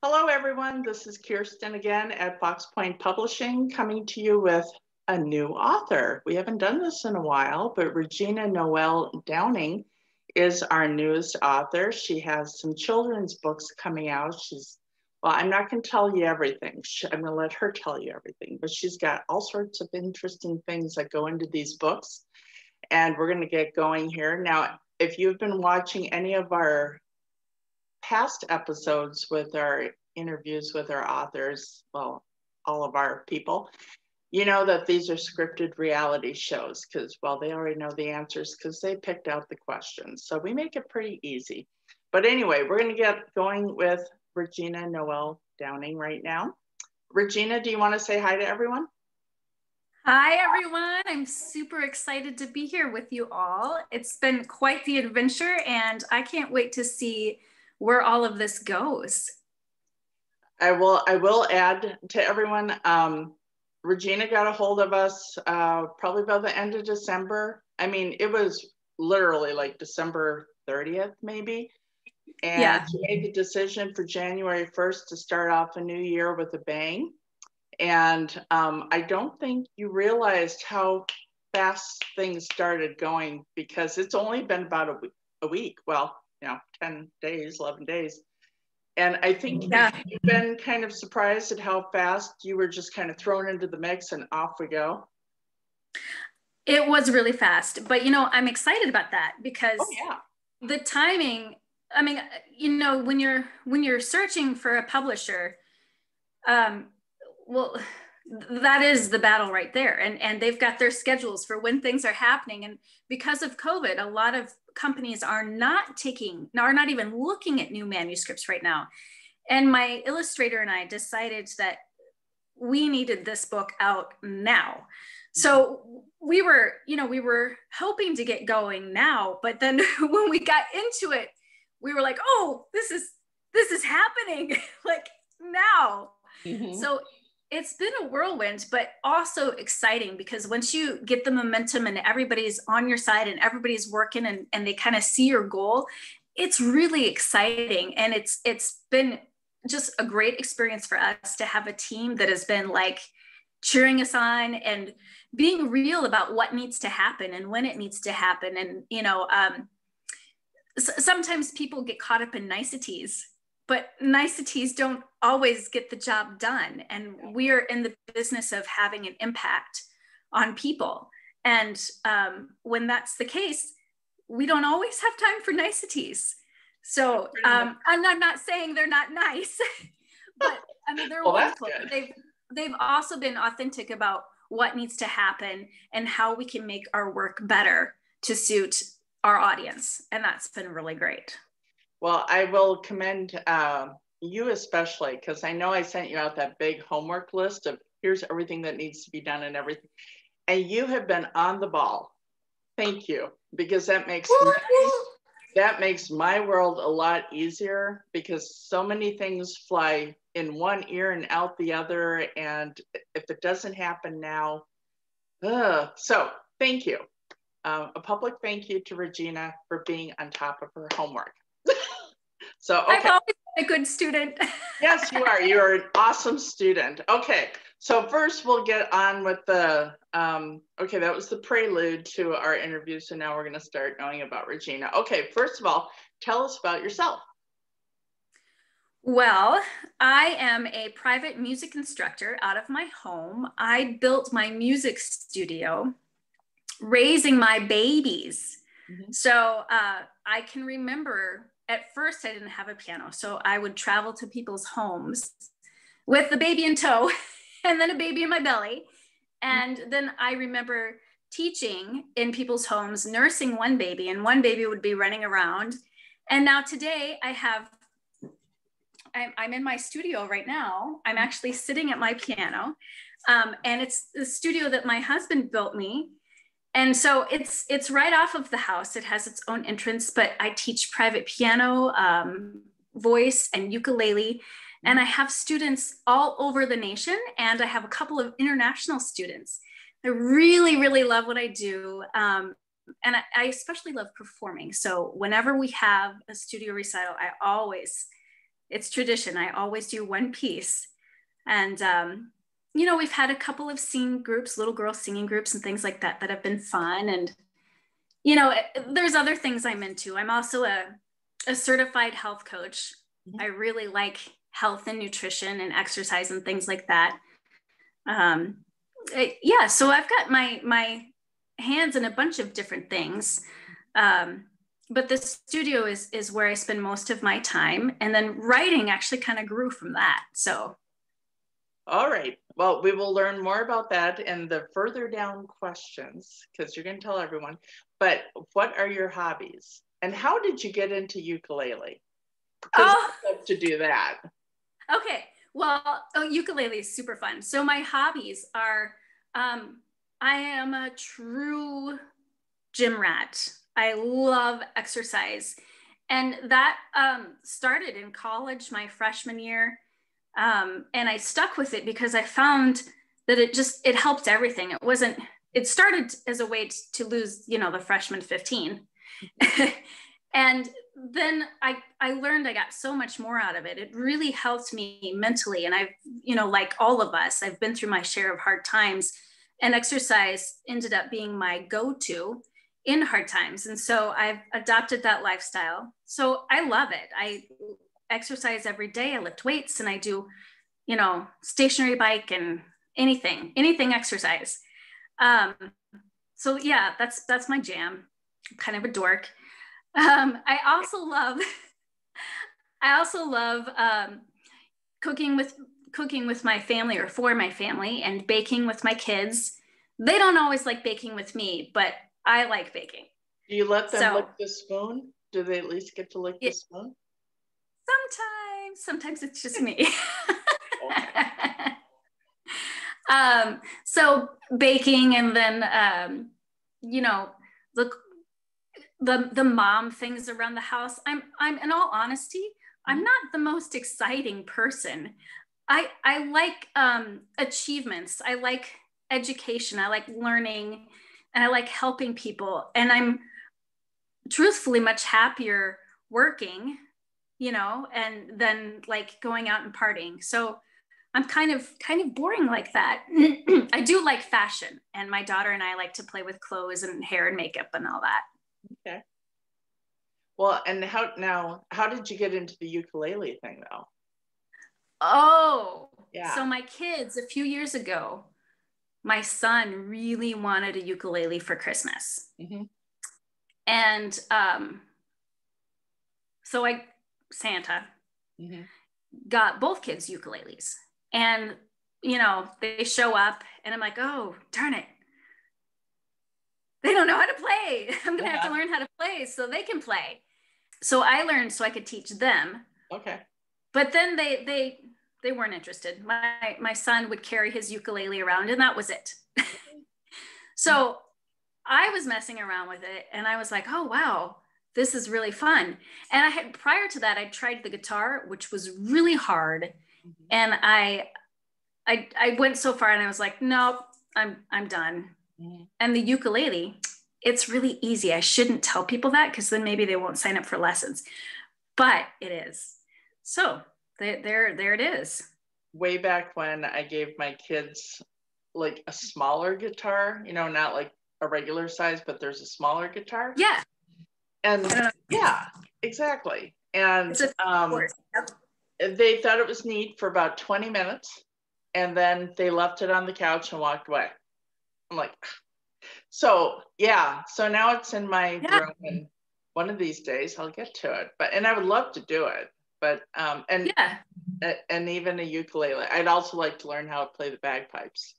Hello, everyone. This is Kirsten again at Pointe Publishing, coming to you with a new author. We haven't done this in a while, but Regina Noel Downing is our newest author. She has some children's books coming out. Well, I'm not going to tell you everything. I'm going to let her tell you everything, but she's got all sorts of interesting things that go into these books, and we're going to get going here. Now, if you've been watching any of our past episodes with our interviews with our authors, well, all of our people, you know that these are scripted reality shows because, well, they already know the answers because they picked out the questions. So we make it pretty easy. But anyway, we're going to get going with Regina Noel Downing right now. Regina, do you want to say hi to everyone? Hi, everyone. I'm super excited to be here with you all. It's been quite the adventure, and I can't wait to see where all of this goes. I will add to everyone, Regina got a hold of us probably by the end of December. I mean, it was literally like December 30th, maybe. And yeah, she made the decision for January 1st to start off a new year with a bang. And I don't think you realized how fast things started going because it's only been about a week. Well, 10 days, 11 days. And I think you've been kind of surprised at how fast you were just kind of thrown into the mix and off we go. It was really fast, but I'm excited about that because the timing, I mean, when you're searching for a publisher, well, that is the battle right there. And they've got their schedules for when things are happening. And because of COVID, a lot of companies are not even looking at new manuscripts right now. And my illustrator and I decided that we needed this book out now. So we were hoping to get going now, but then when we got into it, we were like, oh, this is happening like now. Mm-hmm. So it's been a whirlwind, but also exciting because once you get the momentum and everybody's on your side and everybody's working and they kind of see your goal, it's really exciting. And it's been just a great experience for us to have a team that has been like cheering us on and being real about what needs to happen and when it needs to happen. And, sometimes people get caught up in niceties, but niceties don't always get the job done. And we are in the business of having an impact on people. And when that's the case, we don't always have time for niceties. So I'm not saying they're not nice, but I mean, they're wonderful. They've also been authentic about what needs to happen and how we can make our work better to suit our audience. And that's been really great. Well, I will commend you especially, because I know I sent you out that big homework list of here's everything that needs to be done and everything. And you have been on the ball. Thank you, because that makes my world a lot easier because so many things fly in one ear and out the other. And if it doesn't happen now, so thank you. A public thank you to Regina for being on top of her homework. So, okay. I've always been a good student. Yes, you are. You're an awesome student. Okay, so first we'll get on with the, okay, that was the prelude to our interview. So now we're going to start knowing about Regina. Okay, first of all, tell us about yourself. Well, I am a private music instructor out of my home. I built my music studio raising my babies. Mm-hmm. So I can remember at first I didn't have a piano. So I would travel to people's homes with the baby in tow and then a baby in my belly. And then I remember teaching in people's homes, nursing one baby, and one baby would be running around. And now today I'm in my studio right now. I'm actually sitting at my piano. And it's the studio that my husband built me. And so it's right off of the house. It has its own entrance, but I teach private piano, voice, and ukulele. And I have students all over the nation, and I have a couple of international students. I really, really love what I do. And I especially love performing. So whenever we have a studio recital, I always It's tradition. I always do one piece. And, you know, we've had a couple of singing groups, little girl singing groups and things like that have been fun. And, you know, there's other things I'm into. I'm also a certified health coach. I really like health and nutrition and exercise and things like that. Yeah, so I've got my hands in a bunch of different things. But the studio is where I spend most of my time. And then writing actually kind of grew from that. So. All right. Well, we will learn more about that in the further down questions, because you're going to tell everyone. But what are your hobbies? And how did you get into ukulele? Because I love to do that. Okay. Well, ukulele is super fun. So my hobbies are, I am a true gym rat. I love exercise. And that started in college, my freshman year. And I stuck with it because I found that it helped everything. It started as a way to lose, you know, the freshman 15. And then I learned I got so much more out of it. It really helped me mentally. And I've, you know, like all of us, I've been through my share of hard times, and exercise ended up being my go-to in hard times. And so I've adopted that lifestyle. So I love it. I exercise every day. I lift weights and I do, you know, stationary bike and anything exercise. So yeah, that's my jam. I'm kind of a dork. I also love cooking with my family, or for my family, and baking with my kids. They don't always like baking with me, but I like baking. Do you let them lick the spoon? Do they at least get to lick the spoon? Sometimes it's just me. So baking, and then you know, the mom things around the house. I'm in all honesty, I'm not the most exciting person. I like achievements. I like education. I like learning, and I like helping people. And I'm truthfully much happier working, you know, and then like going out and partying. So I'm kind of boring like that. I do like fashion, and my daughter and I like to play with clothes and hair and makeup and all that. Okay. Well, and how did you get into the ukulele thing though? Oh, yeah. So my kids, a few years ago, my son really wanted a ukulele for Christmas. And so Santa got both kids ukuleles, and, you know, they show up and I'm like, oh, darn it. They don't know how to play. I'm going to have to learn how to play so they can play. So I learned so I could teach them. Okay. But then they weren't interested. My son would carry his ukulele around, and that was it. So I was messing around with it, and I was like, oh, wow, this is really fun. And prior to that, I tried the guitar, which was really hard. And I went so far, and I was like, nope, I'm done. And the ukulele, it's really easy. I shouldn't tell people that, because then maybe they won't sign up for lessons, but it is. So there it is. Way back when I gave my kids like a smaller guitar, you know, not like a regular size, but there's a smaller guitar. Yeah. And yeah, exactly. And they thought it was neat for about 20 minutes, and then they left it on the couch and walked away. I'm like, so yeah, so now it's in my room, and one of these days I'll get to it. And I would love to do it, but and even a ukulele. I'd also like to learn how to play the bagpipes.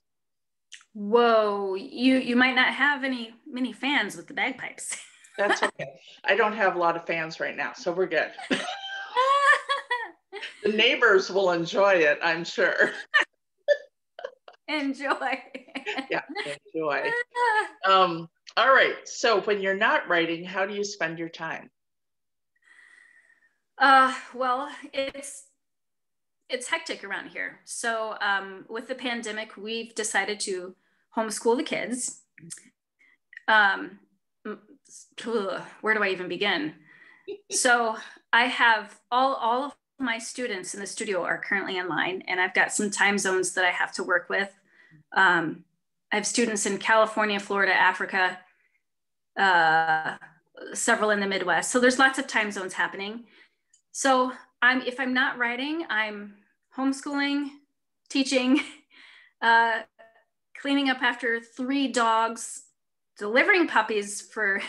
Whoa, you might not have many fans with the bagpipes. That's okay. I don't have a lot of fans right now, so we're good. The neighbors will enjoy it, I'm sure. Enjoy. Yeah, enjoy. All right. So when you're not writing, how do you spend your time? Well, it's hectic around here. So with the pandemic, we've decided to homeschool the kids. Where do I even begin? So I have all of my students in the studio are currently online, and I've got some time zones that I have to work with. I have students in California, Florida, Africa, several in the Midwest. So there's lots of time zones happening. So if I'm not writing, I'm homeschooling, teaching, cleaning up after 3 dogs, delivering puppies for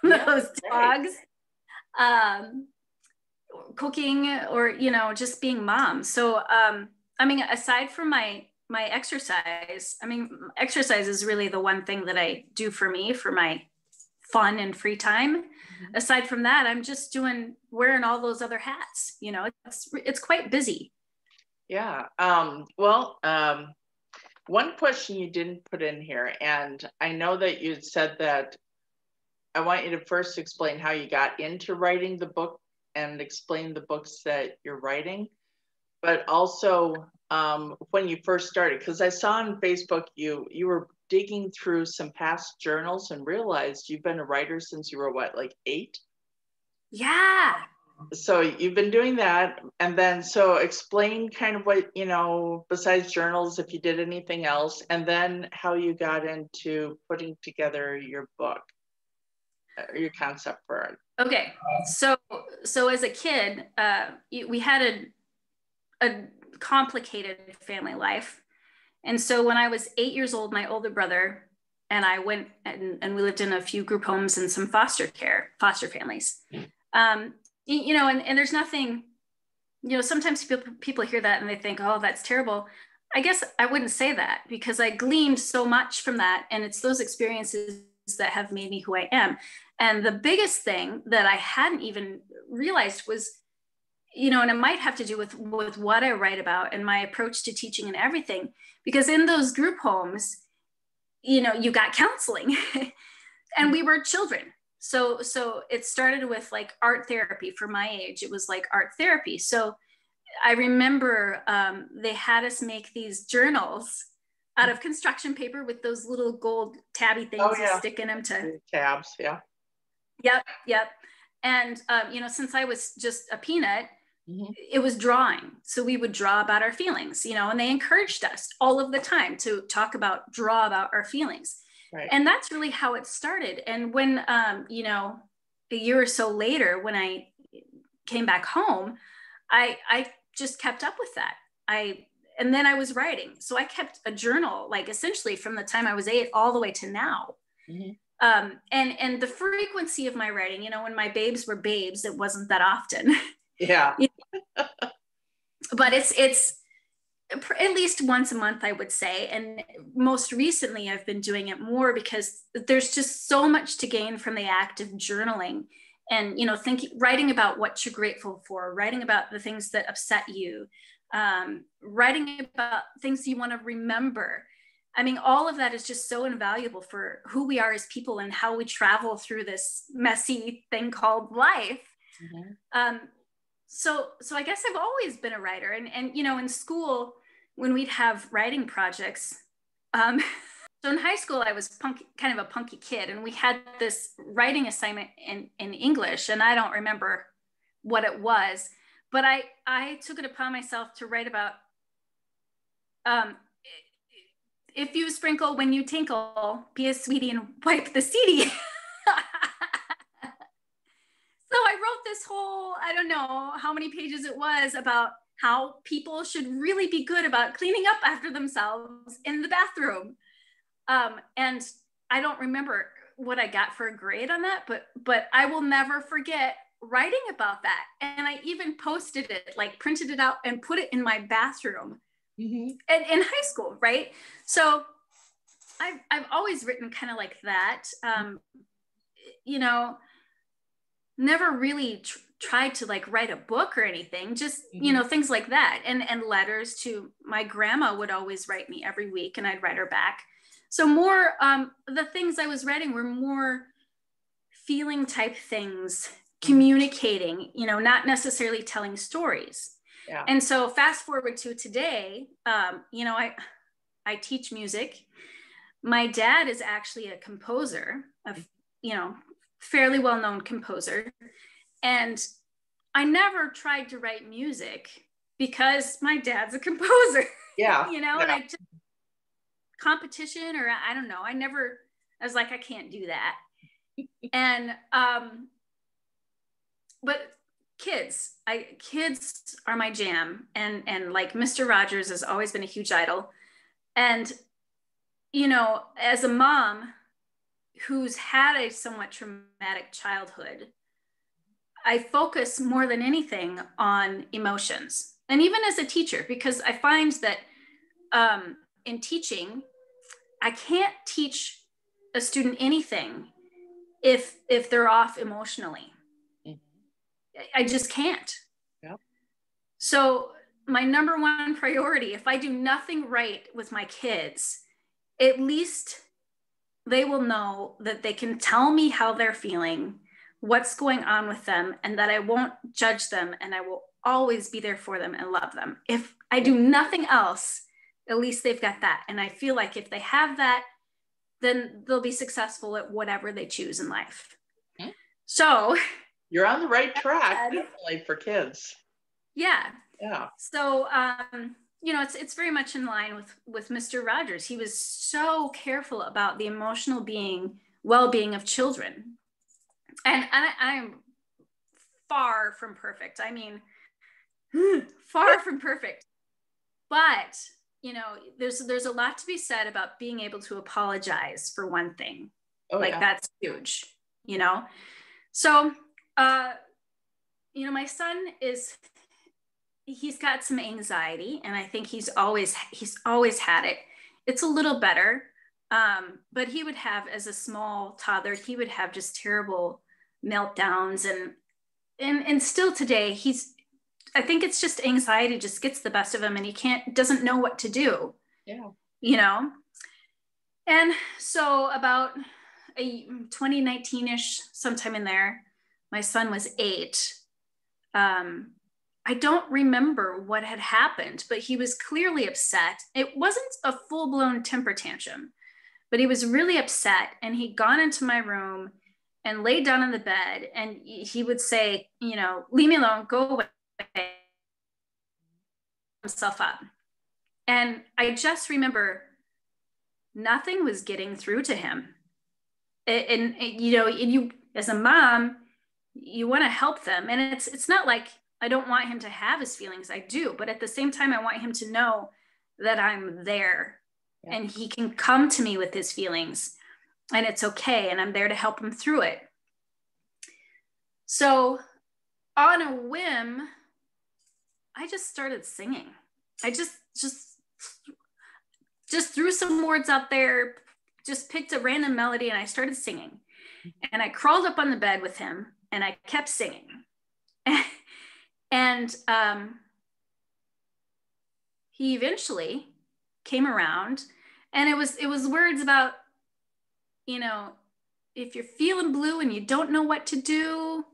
those dogs, cooking, or, you know, just being mom. So, I mean, aside from my exercise, I mean, exercise is really the one thing that I do for me, for my fun and free time. Mm-hmm. Aside from that, I'm just wearing all those other hats. You know, it's quite busy. Yeah. One question you didn't put in here, and I know that you said that I want you to first explain how you got into writing the book and explain the books that you're writing, but also when you first started, because I saw on Facebook you were digging through some past journals and realized you've been a writer since you were what, like 8? Yeah. So you've been doing that, and then so explain kind of what, you know, besides journals, if you did anything else, and then how you got into putting together your book, your concept for it. Okay, so as a kid, we had a complicated family life, and so when I was 8 years old, my older brother and I went and we lived in a few group homes and some foster families. You know, and there's nothing, you know, sometimes people hear that and they think, oh, that's terrible. I guess I wouldn't say that, because I gleaned so much from that, and it's those experiences that have made me who I am. And the biggest thing that I hadn't even realized was, you know, and it might have to do with what I write about and my approach to teaching and everything, because in those group homes, you know, you got counseling and we were children. So it started with like art therapy. For my age, it was like art therapy. So I remember they had us make these journals out of construction paper with those little gold tabby things you stick in them to tabs. Yeah. Yep. And you know, since I was just a peanut, it was drawing. So we would draw about our feelings, you know, and they encouraged us all of the time to draw about our feelings. Right. And that's really how it started. And when, you know, a year or so later, when I came back home, I just kept up with that. And then I was writing. So I kept a journal, like essentially from the time I was 8 all the way to now. Mm-hmm. And the frequency of my writing, you know, when my babes were babes, it wasn't that often. Yeah. But it's at least once a month, I would say. And most recently, I've been doing it more because there's just so much to gain from the act of journaling. And, you know, writing about what you're grateful for, writing about the things that upset you, writing about things you want to remember. I mean, all of that is just so invaluable for who we are as people and how we travel through this messy thing called life. Mm-hmm. So I guess I've always been a writer. And you know, in school, when we'd have writing projects, so in high school, I was kind of a punky kid, and we had this writing assignment in English, and I don't remember what it was, but I took it upon myself to write about, if you sprinkle when you tinkle, be a sweetie and wipe the CD. So I wrote this whole, I don't know how many pages it was, about how people should really be good about cleaning up after themselves in the bathroom. And I don't remember what I got for a grade on that, but I will never forget writing about that. And I even posted it, like printed it out and put it in my bathroom in high school, right? So I've always written kind of like that, you know, never really tried to like write a book or anything, just, you know, things like that. And letters to my grandma would always write me every week, and I'd write her back. So more, the things I was writing were more feeling type things, communicating, you know, not necessarily telling stories. Yeah. And so fast forward to today, you know, I teach music. My dad is actually a composer, you know, fairly well-known composer. And I never tried to write music because my dad's a composer. Yeah. You know, and I took competition, or I don't know. I was like, I can't do that. And, but kids are my jam. And like Mr. Rogers has always been a huge idol. And, you know, as a mom who's had a somewhat traumatic childhood, I focus more than anything on emotions. And even as a teacher, because I find that in teaching, I can't teach a student anything if they're off emotionally. I just can't. Yep. So my number one priority, if I do nothing right with my kids, at least they will know that they can tell me how they're feeling, what's going on with them, and that I won't judge them, and I will always be there for them and love them. If I do nothing else, at least they've got that. And I feel like if they have that, then they'll be successful at whatever they choose in life. Okay. So you're on the right track, definitely, for kids. Yeah. Yeah. So, you know, it's very much in line with Mr. Rogers. He was so careful about the emotional well-being of children. And I'm far from perfect. I mean, far from perfect. But, you know, there's a lot to be said about being able to apologize for one thing. Oh, like, yeah. That's huge, you know? So, you know, my son he's got some anxiety, and I think he's always had it. It's a little better. But he would have, as a small toddler, he would have just terrible meltdowns, and still today, I think it's just anxiety just gets the best of him, and he doesn't know what to do. Yeah. You know? And so about 2019-ish, sometime in there, my son was 8. I don't remember what had happened, but he was clearly upset. It wasn't a full-blown temper tantrum, but he was really upset, and he'd gone into my room and laid down in the bed, and he would say, you know, leave me alone, go away, himself up. And I just remember nothing was getting through to him. And you know, you as a mom, you want to help them, and it's not like I don't want him to have his feelings. I do, but at the same time, I want him to know that I'm there. Yeah. And he can come to me with his feelings, and it's okay, and I'm there to help him through it. So on a whim, I just started singing. I just threw some words out there, just picked a random melody, and I started singing. And I crawled up on the bed with him, and I kept singing. And he eventually came around, and it was words about, you know, if you're feeling blue and you don't know what to do,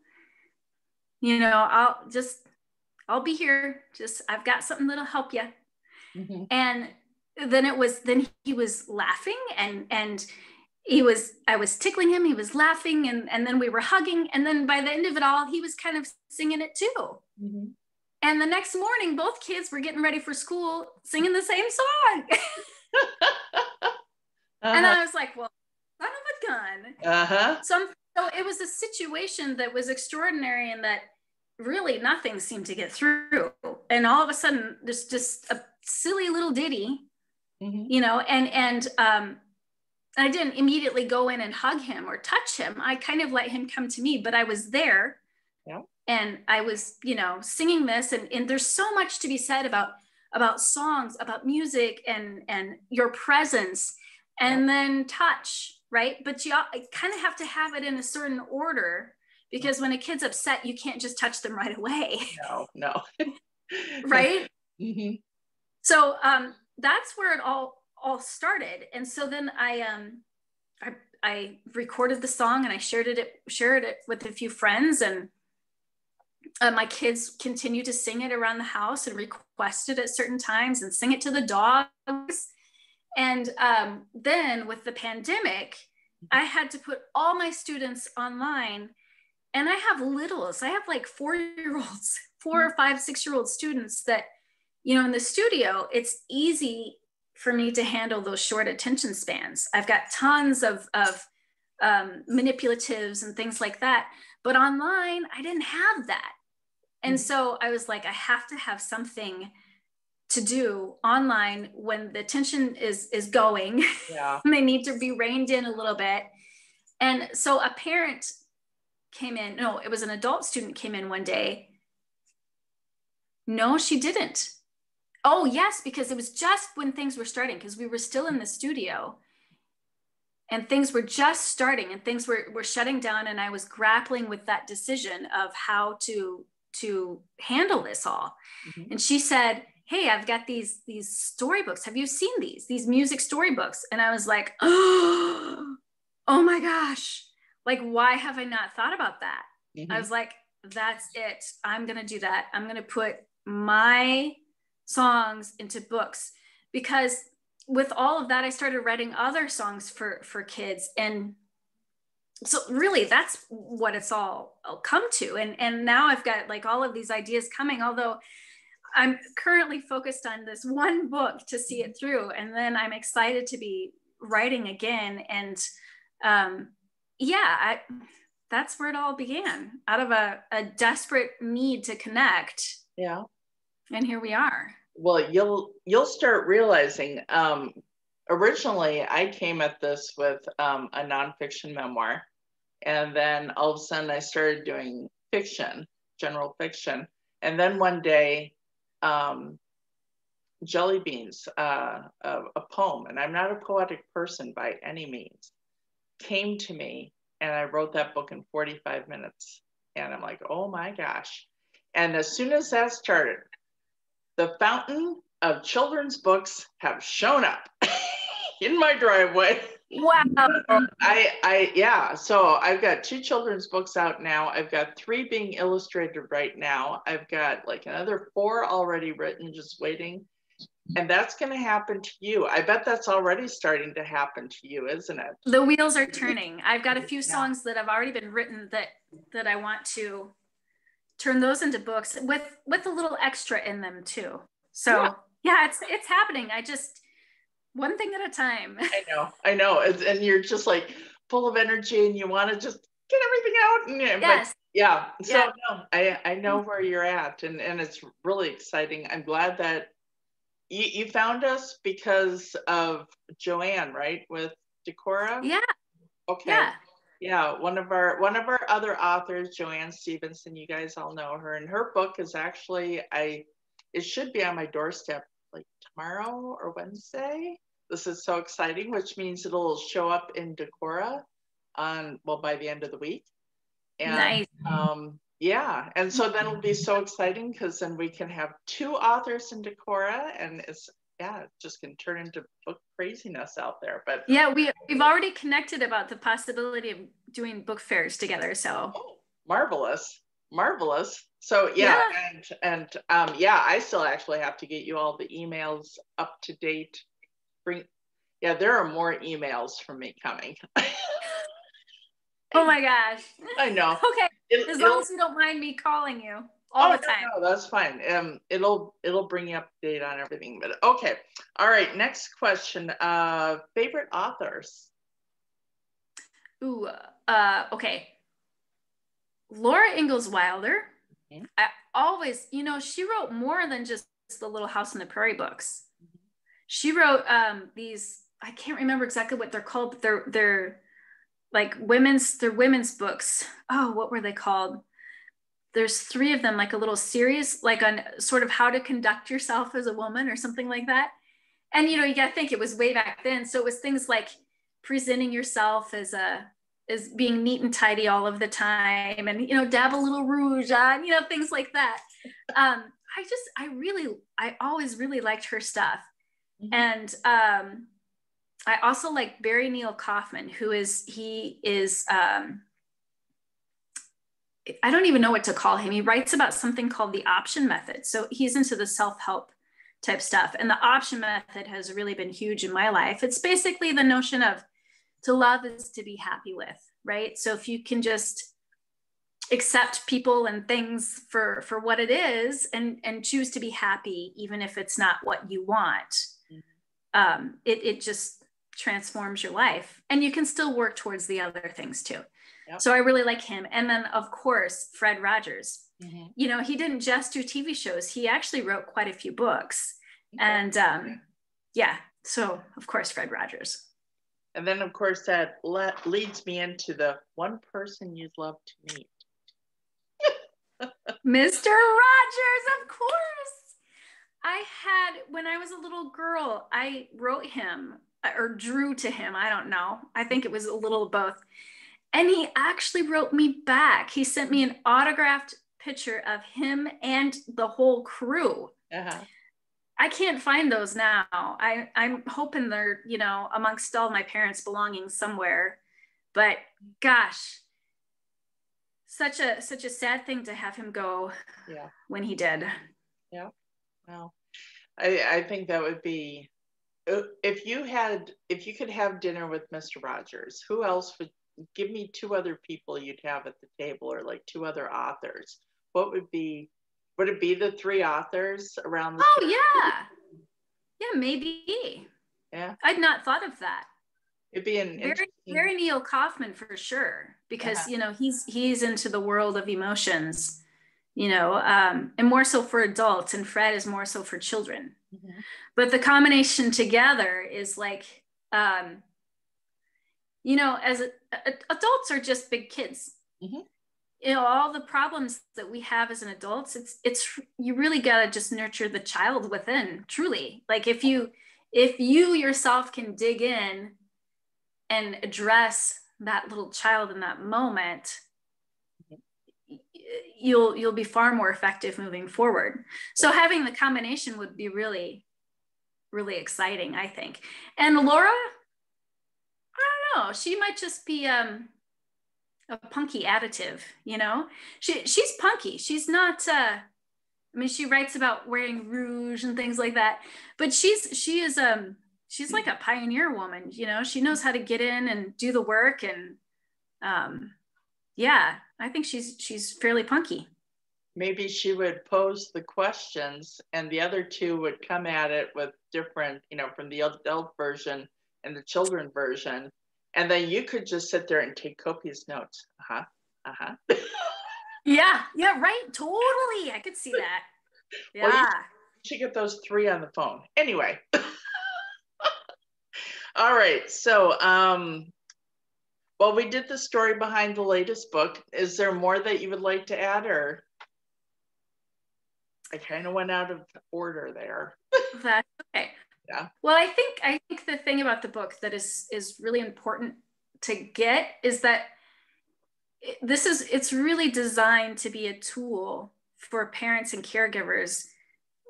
you know, I'll be here. I've got something that'll help you. Mm-hmm. And then he was laughing, and I was tickling him. He was laughing, and then we were hugging. And then by the end of it all, he was kind of singing it too. Mm-hmm. And the next morning, both kids were getting ready for school, singing the same song. And I was like, well, son of a gun. Uh-huh. So it was a situation that was extraordinary, in that really nothing seemed to get through. And all of a sudden, there's just a silly little ditty, mm-hmm. you know, and I didn't immediately go in and hug him or touch him. I kind of let him come to me, but I was there. Yeah. And I was, you know, singing this, and there's so much to be said about songs, about music, and your presence, and then touch, right? But you kind of have to have it in a certain order, because when a kid's upset, you can't just touch them right away. No. Right? Mm-hmm. So that's where it all started. And so then I recorded the song, and I shared it with a few friends, and my kids continued to sing it around the house and request it at certain times and sing it to the dogs. And then with the pandemic, I had to put all my students online, And I have littles. I have like 4-year-olds, 4 or 5, 6-year-old students that, you know, in the studio, it's easy for me to handle those short attention spans. I've got tons of manipulatives and things like that. But online, I didn't have that. And so I was like, I have to have something to do online when the attention is going. Yeah. They need to be reined in a little bit. And so a parent came in. No, it was an adult student came in one day. No, she didn't. Oh, yes, because it was just when things were starting, because we were still in the studio and things were just starting and things were shutting down. And I was grappling with that decision of how to handle this all. Mm-hmm. And she said, hey, I've got these storybooks. Have you seen these music storybooks? And I was like, oh my gosh. Like, why have I not thought about that? Mm-hmm. I was like, that's it. I'm going to do that. I'm going to put my songs into books, because with all of that, I started writing other songs for kids. And so really that's what it's all come to. And now I've got like all of these ideas coming, although I'm currently focused on this one book to see it through. And then I'm excited to be writing again. And that's where it all began, out of a desperate need to connect. Yeah. And here we are. Well, you'll start realizing, originally I came at this with a nonfiction memoir. And then all of a sudden I started doing fiction, general fiction. And then one day, Jelly Beans, a poem, and I'm not a poetic person by any means, came to me, and I wrote that book in 45 minutes. And I'm like, oh my gosh. And as soon as that started, the fountain of children's books have shown up in my driveway. Wow. So I've got 2 children's books out now. I've got 3 being illustrated right now. I've got like another 4 already written, just waiting. And that's going to happen to you. I bet that's already starting to happen to you, isn't it? The wheels are turning. I've got a few songs that have already been written that I want to turn those into books with a little extra in them too. So yeah, it's happening. I just, one thing at a time. I know. And you're just like full of energy and you want to just get everything out. Yes. But so no, I know where you're at, and it's really exciting. I'm glad that you found us because of Joanne, right? With Decora? Yeah. Okay. Yeah. One of our other authors, Joanne Stevenson, you guys all know her, and her book is actually, it should be on my doorstep like tomorrow or Wednesday. This is so exciting, which means it'll show up in Decora by the end of the week. And nice. And so then it'll be so exciting, because then we can have 2 authors in Decora, and it just can turn into book craziness out there. But yeah, we've already connected about the possibility of doing book fairs together. So marvelous. So I still actually have to get you all the emails up to date. There are more emails from me coming. Oh my gosh. I know. Okay. As long as you don't mind me calling you all the time. No, that's fine. It'll bring you up to date on everything. But okay. All right. Next question. Favorite authors? Ooh. Okay. Laura Ingalls Wilder. Mm-hmm. I always, she wrote more than just the Little House on the Prairie books. Mm-hmm. She wrote these. I can't remember exactly what they're called, but they're like women's books. Oh, what were they called? There's 3 of them, like a little series, like on sort of how to conduct yourself as a woman or something like that. And, you got to think it was way back then. So it was things like presenting yourself as being neat and tidy all of the time, and, dab a little rouge on, things like that. I always really liked her stuff. Mm-hmm. And, I also like Barry Neil Kaufman, he is I don't even know what to call him. He writes about something called the option method. So he's into the self-help type stuff. And the option method has really been huge in my life. It's basically the notion of to love is to be happy with, right? So if you can just accept people and things for what it is, and choose to be happy even if it's not what you want. It just transforms your life, and you can still work towards the other things too. Yep. So I really like him. And then of course Fred Rogers. You know, he didn't just do TV shows, he actually wrote quite a few books. And yeah, so of course Fred Rogers. And then of course that leads me into the one person you'd love to meet. Mr. Rogers, of course. When I was a little girl, I wrote him or drew to him. I don't know. I think it was a little of both. And he actually wrote me back. He sent me an autographed picture of him and the whole crew. I can't find those now. I'm hoping they're, you know, amongst all my parents' belongings somewhere. But gosh, such a sad thing to have him go when he did. Yeah. Well, I think that would be, if you could have dinner with Mr. Rogers, who else would, give me two other people you'd have at the table, or like two other authors. What would it be the three authors around the table? Yeah, maybe. Yeah. I'd not thought of that. It'd be an very Neil Kaufman for sure, because you know, he's into the world of emotions, you know, and more so for adults, and Fred is more so for children. But the combination together is like, you know, as adults are just big kids. You know, all the problems that we have as an adult, it's you really got to just nurture the child within, truly. Like if you yourself can dig in and address that little child in that moment, you'll be far more effective moving forward. So having the combination would be really, really exciting, I think. And Laura, I don't know, she might just be a punky additive, you know. She's punky. She's not I mean, she writes about wearing rouge and things like that, but she's like a pioneer woman, you know. She knows how to get in and do the work, and yeah, I think she's fairly punky. Maybe she would pose the questions and the other two would come at it with different, you know, from the adult version and the children version. And then you could just sit there and take copious notes. Yeah, right. Totally. I could see that. Yeah. Well, you should get those three on the phone. Anyway. All right. So, well, we did the story behind the latest book. Is there more that you would like to add, or? I kind of went out of order there. That's okay. Yeah. Well, I think the thing about the book that is really important to get is that it's really designed to be a tool for parents and caregivers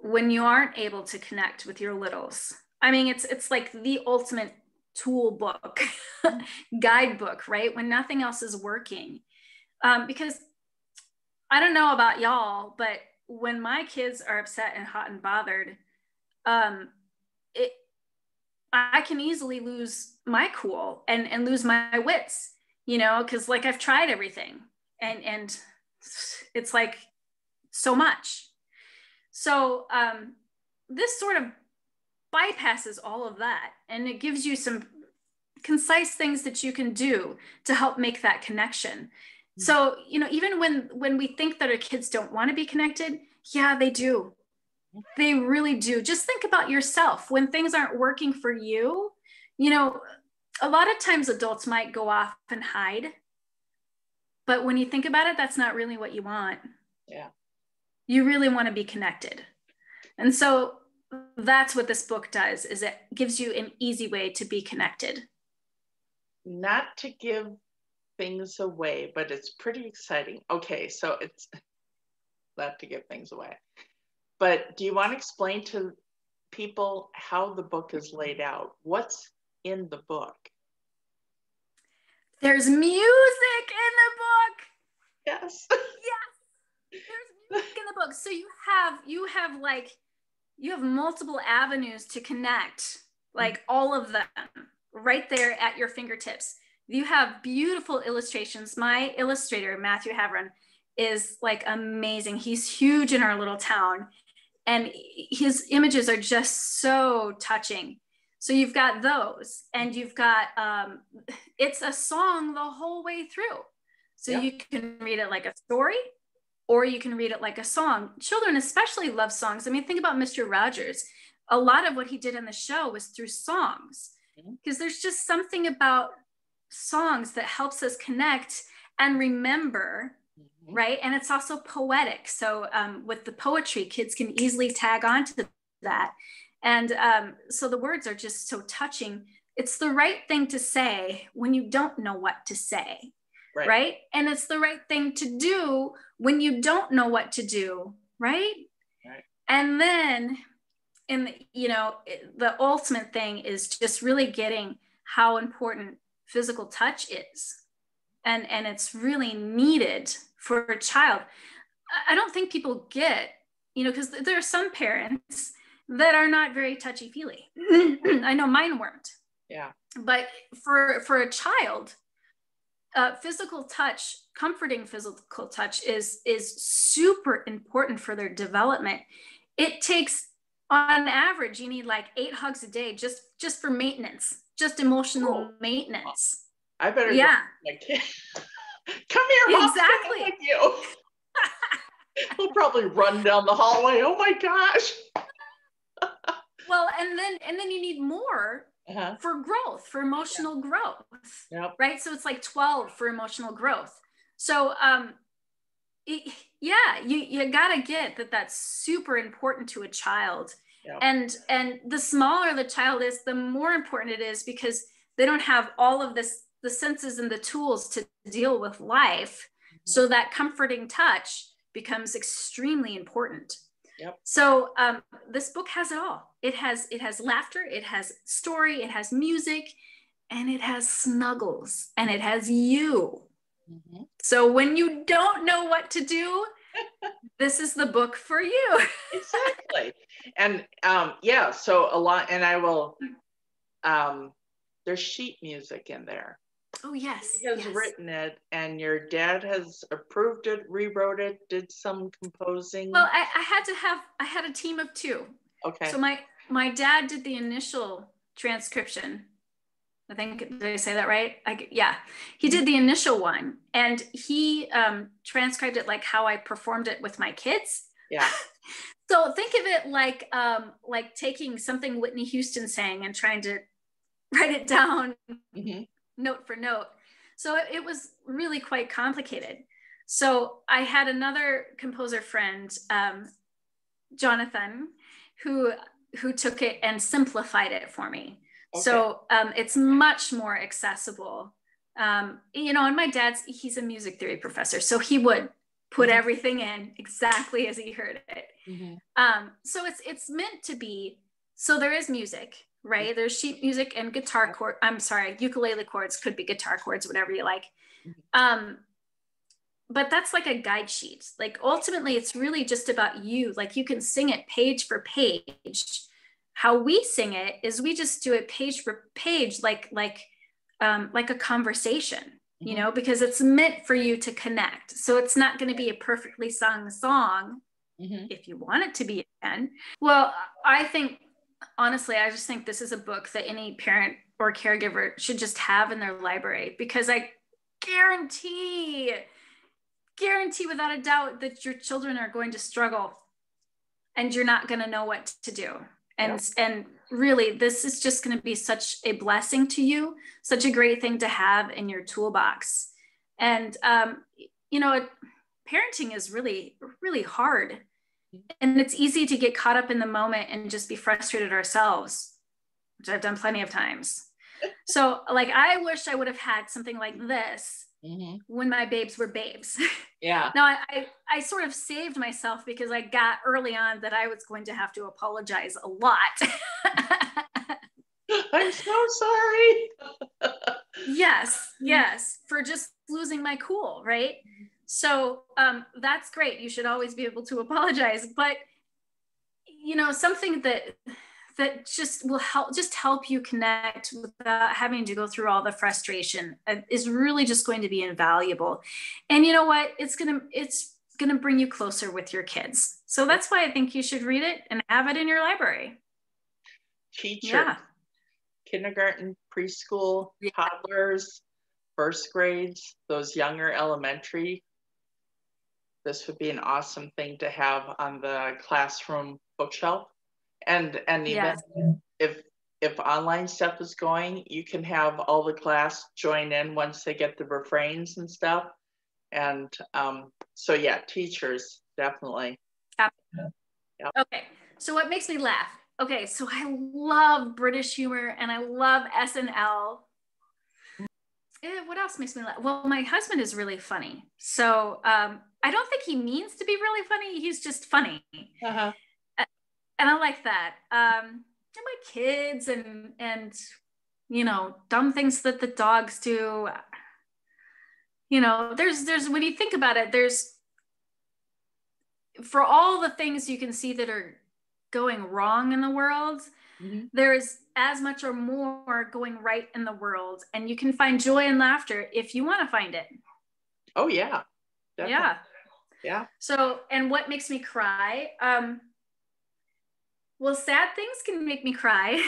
when you aren't able to connect with your littles. I mean, it's like the ultimate tool book, guidebook, right? When nothing else is working. Because I don't know about y'all, but when my kids are upset and hot and bothered, I can easily lose my cool and lose my wits, you know, because like I've tried everything and it's like so much. So this sort of bypasses all of that, and it gives you some concise things that you can do to help make that connection. So, you know, even when we think that our kids don't want to be connected, yeah, they do. They really do. Just think about yourself. When things aren't working for you, you know, a lot of times adults might go off and hide. But when you think about it, that's not really what you want. Yeah. You really want to be connected. And so that's what this book does, is it gives you an easy way to be connected. Not to give things away, but it's pretty exciting. Okay, so it's not to give things away. But do you want to explain to people how the book is laid out? What's in the book? There's music in the book. Yes. Yes. There's music in the book. So you have multiple avenues to connect, like all of them right there at your fingertips. You have beautiful illustrations. My illustrator, Matthew Havron, is like amazing. He's huge in our little town, and his images are just so touching. So you've got those, and you've got, it's a song the whole way through. So you can read it like a story, or you can read it like a song. Children especially love songs. I mean, think about Mr. Rogers. A lot of what he did in the show was through songs, because there's just something about songs that helps us connect and remember, right? And it's also poetic. So with the poetry, kids can easily tag onto that. And so the words are just so touching. It's the right thing to say when you don't know what to say, right? And it's the right thing to do when you don't know what to do, right? And then, the ultimate thing is just really getting how important physical touch is. And it's really needed for a child. I don't think people get, because there are some parents that are not very touchy-feely. I know mine weren't. Yeah. But for a child, physical touch, comforting physical touch is super important for their development. It takes, on average, you need like 8 hugs a day just for maintenance, just emotional maintenance. I better go my kid. Come here, Mom. Exactly. With you. We'll probably run down the hallway. Oh my gosh. Well, and then you need more for growth, for emotional growth, right? So it's like 12 for emotional growth. So you gotta get that that's super important to a child. And the smaller the child is, the more important it is, because they don't have all of the senses and the tools to deal with life. So that comforting touch becomes extremely important. So this book has it all. It has laughter, it has story, it has music, and it has snuggles, and it has you. So when you don't know what to do, this is the book for you. Exactly. And so a lot, and I will, there's sheet music in there. Oh, yes. He has written it, and your dad has approved it, rewrote it, did some composing. Well, I had a team of 2. Okay. So my dad did the initial transcription. I think, did I say that right? He did the initial one, and he transcribed it like how I performed it with my kids. Yeah. So think of it like taking something Whitney Houston sang and trying to write it down note for note. So it was really quite complicated. So I had another composer friend, Jonathan, who took it and simplified it for me. Okay. So it's much more accessible. And my dad's, he's a music theory professor, so he would put everything in exactly as he heard it. So it's meant to be, so there is music, right? There's sheet music and guitar chord. I'm sorry, ukulele chords, could be guitar chords, whatever you like. But that's like a guide sheet. Like ultimately, it's really just about you. Like you can sing it page for page. How we sing it is we just do it page for page, like a conversation, because it's meant for you to connect. So it's not going to be a perfectly sung song if you want it to be again. Well, honestly, I just think this is a book that any parent or caregiver should just have in their library, because I guarantee without a doubt that your children are going to struggle and you're not going to know what to do. And really, this is just going to be such a blessing to you, such a great thing to have in your toolbox. And, parenting is really, really hard. And it's easy to get caught up in the moment and just be frustrated ourselves, which I've done plenty of times. So I wish I would have had something like this when my babes were babes. Yeah. Now I sort of saved myself because I got early on that I was going to have to apologize a lot. I'm so sorry. Yes, for just losing my cool, right? So that's great. You should always be able to apologize. But, something that that just will help you connect without having to go through all the frustration is really just going to be invaluable. And you know what? It's gonna bring you closer with your kids. So that's why I think you should read it and have it in your library. Teacher, kindergarten, preschool, toddlers, first grades, those younger elementary. This would be an awesome thing to have on the classroom bookshelf. And even if online stuff is going, you can have all the class join in once they get the refrains and stuff. And so yeah, teachers, definitely. Yep. Okay, so what makes me laugh? Okay, so I love British humor and I love SNL. What else makes me laugh? Well, my husband is really funny. So I don't think he means to be really funny. He's just funny. Uh-huh. And I like that. And my kids and you know, dumb things that the dogs do. You know, there's when you think about it, there's, for all the things you can see that are going wrong in the world, there's as much or more going right in the world, and you can find joy and laughter if you want to find it. Oh yeah, definitely. Yeah. So, and what makes me cry? Well, sad things can make me cry,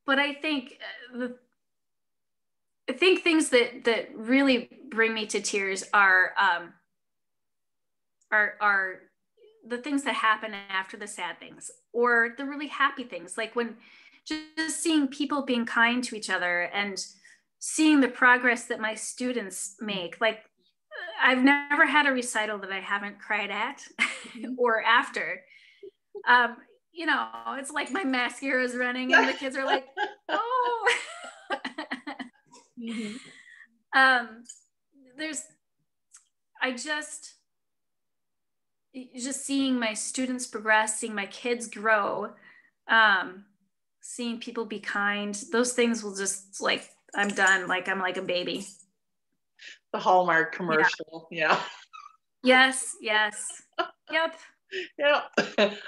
but I think things that really bring me to tears are the things that happen after the sad things, or the really happy things, like when just seeing people being kind to each other and seeing the progress that my students make. Like, I've never had a recital that I haven't cried at or after. You know, it's like my mascara is running and the kids are like, oh. Just seeing my students progress, seeing my kids grow, seeing people be kind, those things will just, like, I'm done. Like, I'm like a baby. The Hallmark commercial. Yeah. Yes. Yep. Yeah,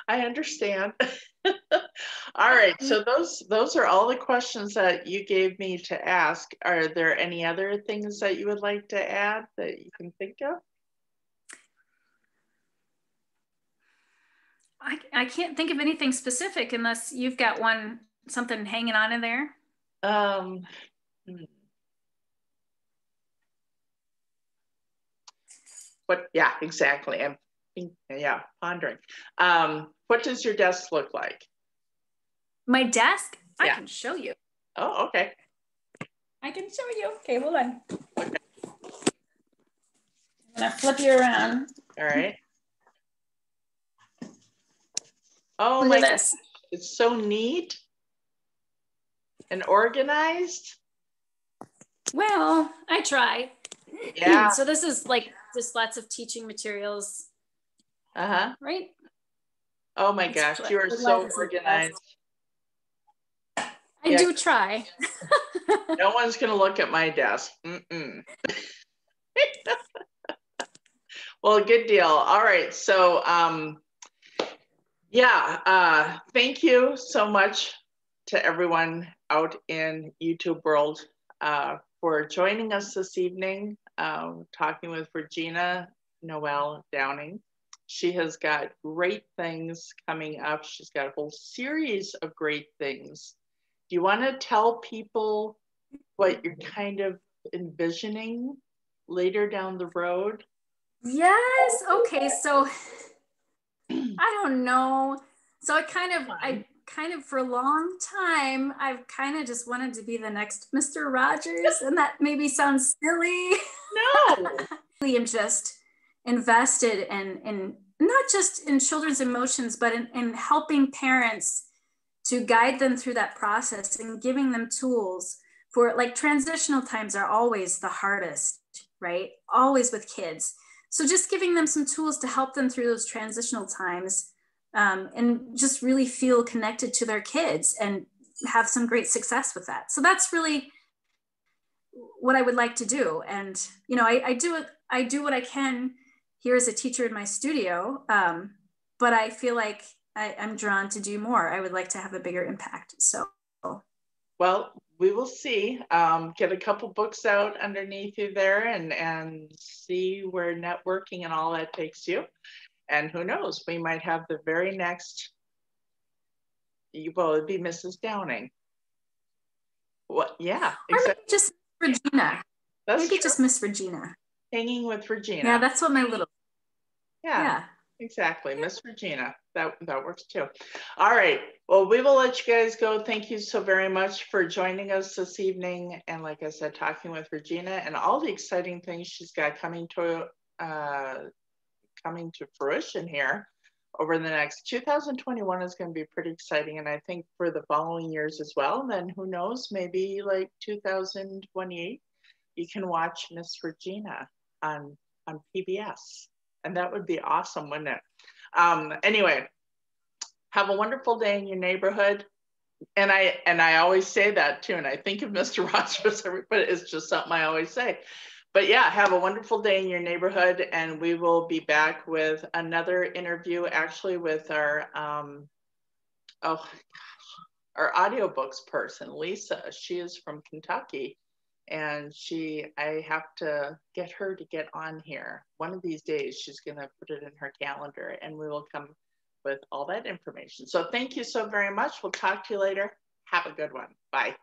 I understand. All right, so those are all the questions that you gave me to ask. Are there any other things that you would like to add that you can think of? I can't think of anything specific unless you've got something hanging on in there. But yeah, exactly. I'm pondering. What does your desk look like? My desk? I can show you. Oh, okay. I can show you. Okay, hold on. Okay. I'm gonna flip you around. All right. Oh my gosh, it's so neat and organized. Well, I try. Yeah. So this is like just lots of teaching materials. Right? Oh my gosh, you are so organized. I do try. No one's gonna look at my desk. Well, good deal. All right, so thank you so much to everyone out in YouTube world for joining us this evening, talking with Regina Noel Downing. She has got great things coming up. She's got a whole series of great things. Do you want to tell people what you're kind of envisioning later down the road? Yes. Okay. So I don't know. So I kind of for a long time, I've kind of just wanted to be the next Mr. Rogers, and that maybe sounds silly. No. I am just invested in not just in children's emotions, but in helping parents to guide them through that process and giving them tools for, like, transitional times are always the hardest, right? Always with kids. So just giving them some tools to help them through those transitional times, and just really feel connected to their kids and have some great success with that. So that's really what I would like to do. And, you know, I do what I can here as a teacher in my studio. But I feel like I'm drawn to do more. I would like to have a bigger impact. So, well, we will see. Get a couple books out underneath you there and see where networking and all that takes you. And who knows, we might have the very next, well, it'd be Mrs. Downing. What? Yeah, exactly. Or maybe just Regina. That's maybe true. Just Miss Regina. Hanging with Regina. Yeah, that's what my little. Yeah. Exactly. Miss Regina. That works too. All right. Well, we will let you guys go. Thank you so very much for joining us this evening. And like I said, talking with Regina and all the exciting things she's got coming to fruition here over the next 2021 is going to be pretty exciting. And I think for the following years as well. And then who knows, maybe like 2028, you can watch Miss Regina on PBS. And that would be awesome, wouldn't it? Anyway, have a wonderful day in your neighborhood. And I always say that too. And I think of Mr. Rogers, but it's just something I always say. But yeah, have a wonderful day in your neighborhood. And we will be back with another interview, actually with our, our audiobooks person, Lisa. She is from Kentucky. And I have to get her to get on here. One of these days, she's going to put it in her calendar and we will come with all that information. So thank you so very much. We'll talk to you later. Have a good one. Bye.